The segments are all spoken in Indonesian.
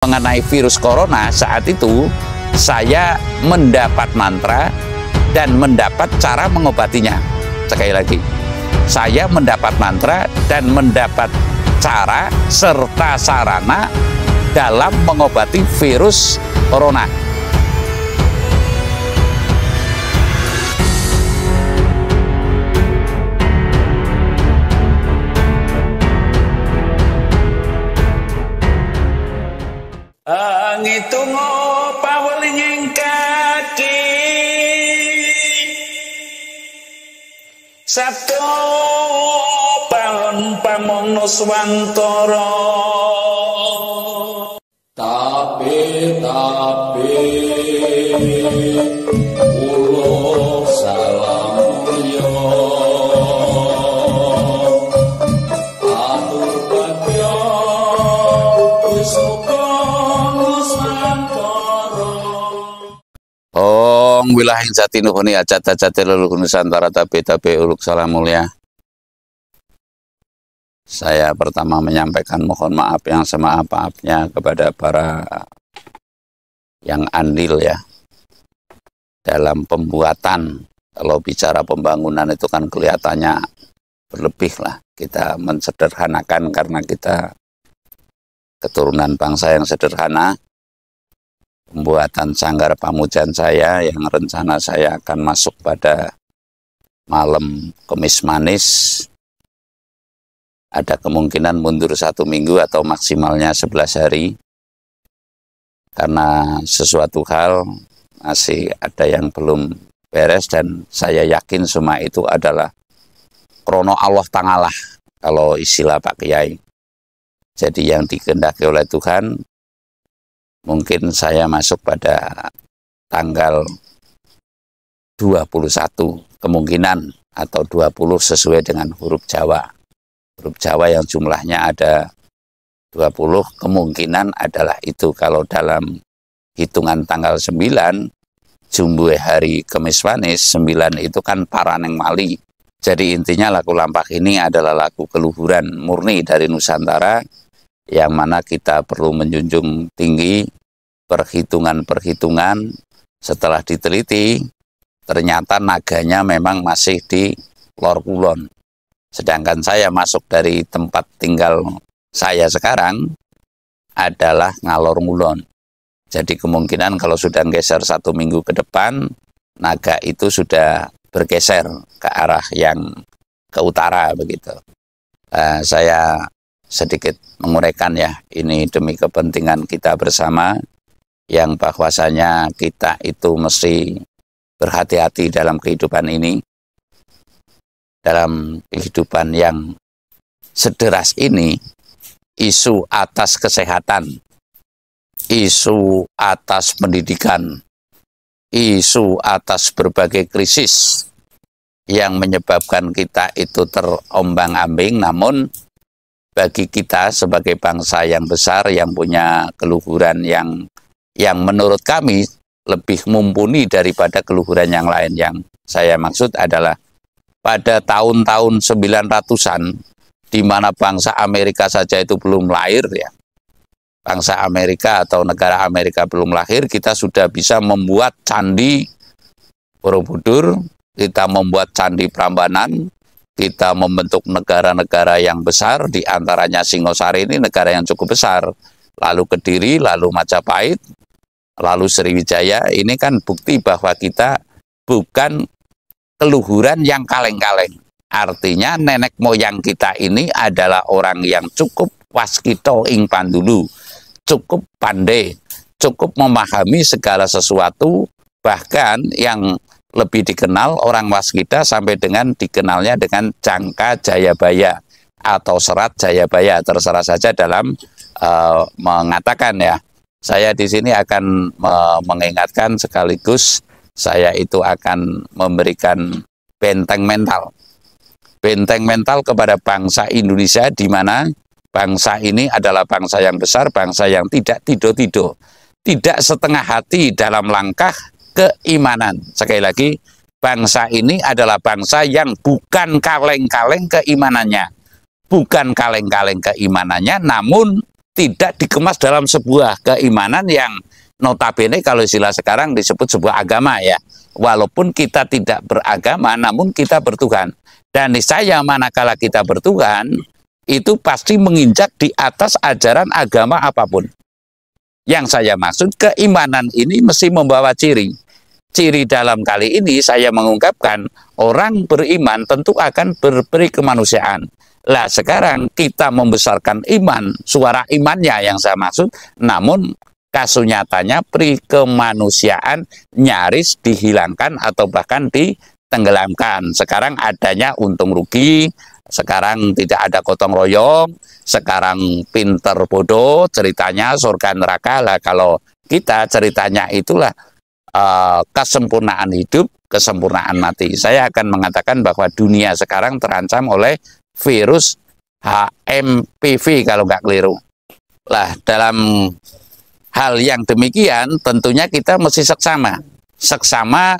mengenai virus corona, saat itu saya mendapat mantra dan mendapat cara mengobatinya. Sekali lagi, saya mendapat mantra dan mendapat cara serta sarana dalam mengobati virus corona. Ngitung paweling kaki Sabtu pahon pamongno swantara tapi ulo salam yo atuh bagyo wis wilayah jati nuhuni acat-acate leluhur Nusantara tapi uluk salam mulia. Saya pertama menyampaikan mohon maaf yang semaaf-maafnya kepada para yang andil ya dalam pembuatan. Kalau bicara pembangunan itu kan kelihatannya berlebih lah. Kita mensederhanakan karena kita keturunan bangsa yang sederhana. Pembuatan sanggar pamujan saya yang rencana saya akan masuk pada malam Kemis Manis, ada kemungkinan mundur 1 minggu atau maksimalnya 11 hari karena sesuatu hal masih ada yang belum beres dan saya yakin semua itu adalah krono Allah Ta'ala kalau istilah Pak Kiai. Jadi yang dikehendaki oleh Tuhan, mungkin saya masuk pada tanggal 21 kemungkinan atau 20 sesuai dengan huruf Jawa. Huruf Jawa yang jumlahnya ada 20 kemungkinan adalah itu. Kalau dalam hitungan tanggal 9 jumbuh hari Kemis Manis 9 itu kan Paraneng Mali. Jadi intinya laku lampak ini adalah laku keluhuran murni dari Nusantara yang mana kita perlu menjunjung tinggi perhitungan-perhitungan. Setelah diteliti ternyata naganya memang masih di Lor Kulon, sedangkan saya masuk dari tempat tinggal saya sekarang adalah Ngalor Ngulon. Jadi kemungkinan kalau sudah geser 1 minggu ke depan, naga itu sudah bergeser ke arah yang ke utara begitu. Saya sedikit menguraikan ya, ini demi kepentingan kita bersama, yang bahwasanya kita itu mesti berhati-hati dalam kehidupan ini, dalam kehidupan yang sederas ini. Isu atas kesehatan, isu atas pendidikan, isu atas berbagai krisis yang menyebabkan kita itu terombang-ambing, namun bagi kita sebagai bangsa yang besar yang punya keluhuran yang menurut kami lebih mumpuni daripada keluhuran yang lain. Yang saya maksud adalah pada tahun-tahun 900-an di mana bangsa Amerika saja itu belum lahir ya. Bangsa Amerika atau negara Amerika belum lahir, kita sudah bisa membuat candi Borobudur, kita membuat candi Prambanan, kita membentuk negara-negara yang besar, di antaranya Singosari ini negara yang cukup besar, lalu Kediri, lalu Majapahit, lalu Sriwijaya. Ini kan bukti bahwa kita bukan keluhuran yang kaleng-kaleng. Artinya nenek moyang kita ini adalah orang yang cukup waskito ing pandulu, cukup pandai, cukup memahami segala sesuatu, bahkan yang lebih dikenal orang waskita sampai dengan dikenalnya dengan Jangka Jayabaya atau Serat Jayabaya, terserah saja dalam mengatakan ya. Saya di sini akan mengingatkan sekaligus saya itu akan memberikan benteng mental kepada bangsa Indonesia, di mana bangsa ini adalah bangsa yang besar, bangsa yang tidak tido-tido, tidak setengah hati dalam langkah keimanan. Sekali lagi, bangsa ini adalah bangsa yang bukan kaleng-kaleng keimanannya. Bukan kaleng-kaleng keimanannya, namun tidak dikemas dalam sebuah keimanan yang notabene kalau istilah sekarang disebut sebuah agama ya. Walaupun kita tidak beragama, namun kita bertuhan. Dan niscaya manakala kita bertuhan, itu pasti menginjak di atas ajaran agama apapun. Yang saya maksud, keimanan ini mesti membawa ciri. Ciri dalam kali ini saya mengungkapkan, orang beriman tentu akan berperi kemanusiaan. Lah sekarang kita membesarkan iman, suara imannya yang saya maksud, namun kasus nyatanya peri kemanusiaan nyaris dihilangkan atau bahkan ditenggelamkan. Sekarang adanya untung rugi, sekarang tidak ada gotong royong, sekarang pinter bodoh, ceritanya surga neraka. Lah kalau kita ceritanya itulah kesempurnaan hidup, kesempurnaan mati. Saya akan mengatakan bahwa dunia sekarang terancam oleh virus HMPV kalau nggak keliru. Lah dalam hal yang demikian tentunya kita mesti seksama. Seksama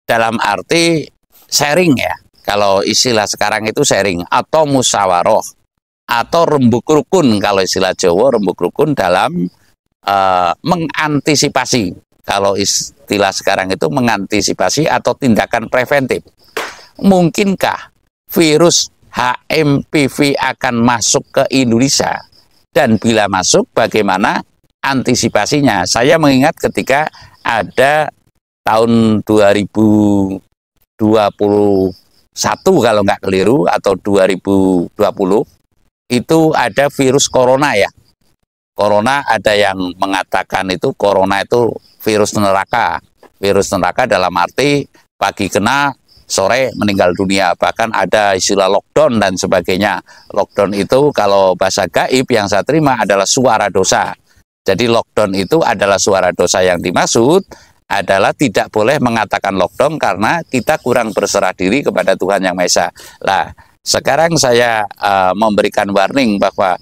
dalam arti sharing ya. Kalau istilah sekarang itu sharing atau musyawarah atau rembuk rukun kalau istilah Jawa, rembuk rukun dalam mengantisipasi. Kalau istilah sekarang itu mengantisipasi atau tindakan preventif. Mungkinkah virus HMPV akan masuk ke Indonesia? Dan bila masuk, bagaimana antisipasinya? Saya mengingat ketika ada tahun 2021 kalau nggak keliru, atau 2020, itu ada virus corona ya. Corona ada yang mengatakan itu corona itu virus neraka. Virus neraka dalam arti pagi kena, sore meninggal dunia. Bahkan ada istilah lockdown dan sebagainya. Lockdown itu kalau bahasa gaib yang saya terima adalah suara dosa. Jadi lockdown itu adalah suara dosa. Yang dimaksud adalah tidak boleh mengatakan lockdown karena kita kurang berserah diri kepada Tuhan Yang Maha Esa. Nah, sekarang saya memberikan warning bahwa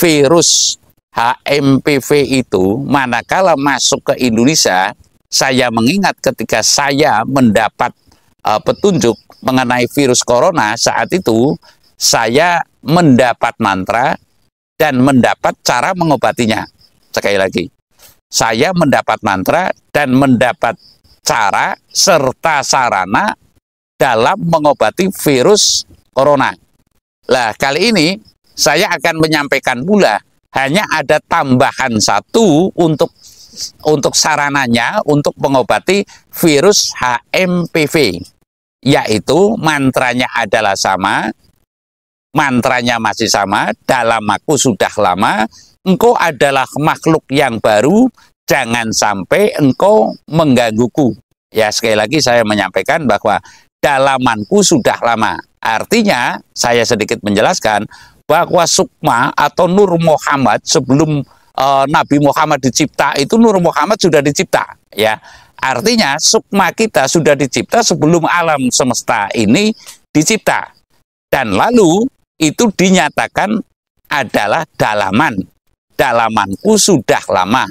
virus HMPV itu manakala masuk ke Indonesia, saya mengingat ketika saya mendapat petunjuk mengenai virus corona saat itu, saya mendapat mantra dan mendapat cara mengobatinya. Sekali lagi, saya mendapat mantra dan mendapat cara serta sarana dalam mengobati virus corona. Lah kali ini saya akan menyampaikan pula hanya ada tambahan satu untuk sarananya untuk mengobati virus HMPV, yaitu mantranya adalah sama, mantranya masih sama, dalam aku sudah lama, engkau adalah makhluk yang baru, jangan sampai engkau menggangguku. Ya sekali lagi saya menyampaikan bahwa dalamanku sudah lama. Artinya saya sedikit menjelaskan bahwa sukma atau Nur Muhammad sebelum Nabi Muhammad dicipta itu Nur Muhammad sudah dicipta ya. Artinya sukma kita sudah dicipta sebelum alam semesta ini dicipta. Dan lalu itu dinyatakan adalah dalaman. Dalamanku sudah lama.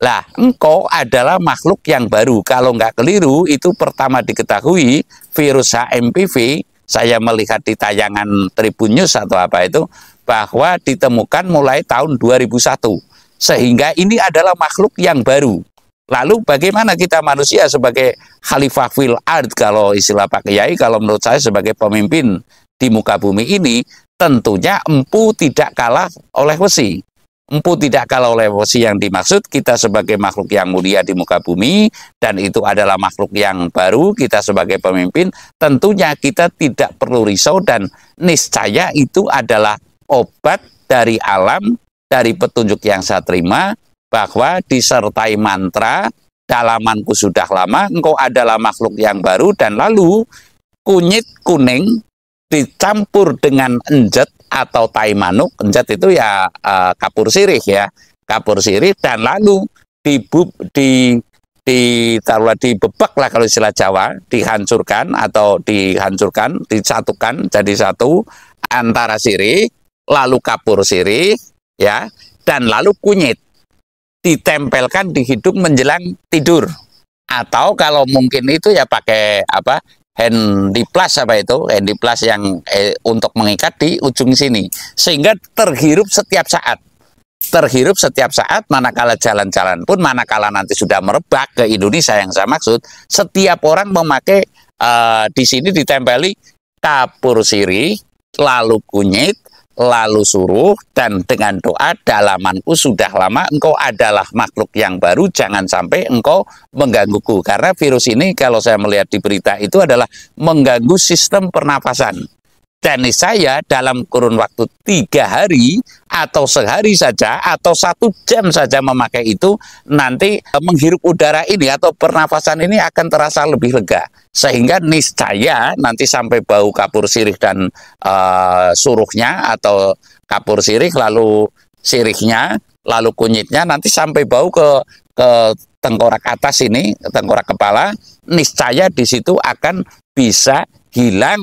Lah, engkau adalah makhluk yang baru. Kalau nggak keliru, itu pertama diketahui virus HMPV. Saya melihat di tayangan Tribun News atau apa itu, bahwa ditemukan mulai tahun 2001. Sehingga ini adalah makhluk yang baru. Lalu bagaimana kita manusia sebagai khalifah fil ard, kalau istilah Pak Kiai, kalau menurut saya sebagai pemimpin di muka bumi ini, tentunya empu tidak kalah oleh besi. Empu tidak kalah oleh besi yang dimaksud kita sebagai makhluk yang mulia di muka bumi, dan itu adalah makhluk yang baru, kita sebagai pemimpin, tentunya kita tidak perlu risau dan niscaya itu adalah obat dari alam, dari petunjuk yang saya terima, bahwa disertai mantra, dalamanku sudah lama, engkau adalah makhluk yang baru, dan lalu kunyit kuning dicampur dengan enjet atau tai manuk. Enjet itu ya kapur sirih ya, kapur sirih, dan lalu dibebak lah kalau istilah Jawa, dihancurkan atau disatukan jadi satu antara sirih, lalu kapur sirih ya, dan lalu kunyit ditempelkan di hidung menjelang tidur. Atau kalau mungkin itu ya pakai apa, handiplas apa itu, handiplas yang untuk mengikat di ujung sini, sehingga terhirup setiap saat. terhirup setiap saat, manakala jalan-jalan pun, manakala nanti sudah merebak ke Indonesia yang saya maksud, setiap orang memakai di sini ditempeli kapur sirih, lalu kunyit, lalu suruh, dan dengan doa, dalamanku sudah lama, engkau adalah makhluk yang baru, jangan sampai engkau menggangguku. Karena virus ini kalau saya melihat di berita itu adalah mengganggu sistem pernapasan. Dan saya dalam kurun waktu 3 hari atau sehari saja atau 1 jam saja memakai itu, nanti menghirup udara ini atau pernafasan ini akan terasa lebih lega. Sehingga niscaya nanti sampai bau kapur sirih dan suruhnya, atau kapur sirih lalu sirihnya lalu kunyitnya, nanti sampai bau ke tengkorak atas ini, tengkorak kepala, niscaya di situ akan bisa hilang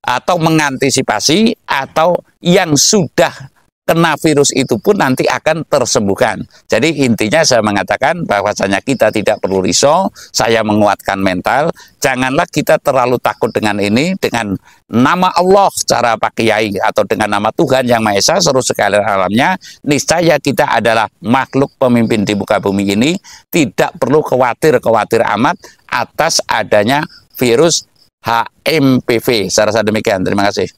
atau mengantisipasi, atau yang sudah kena virus itu pun nanti akan tersembuhkan. Jadi intinya saya mengatakan bahwasanya kita tidak perlu risau, saya menguatkan mental, janganlah kita terlalu takut dengan ini, dengan nama Allah secara Pak Kiai atau dengan nama Tuhan Yang Maha Esa seluruh sekalian alamnya, niscaya kita adalah makhluk pemimpin di muka bumi ini, tidak perlu khawatir amat atas adanya virus HMPV. Saya rasa demikian. Terima kasih.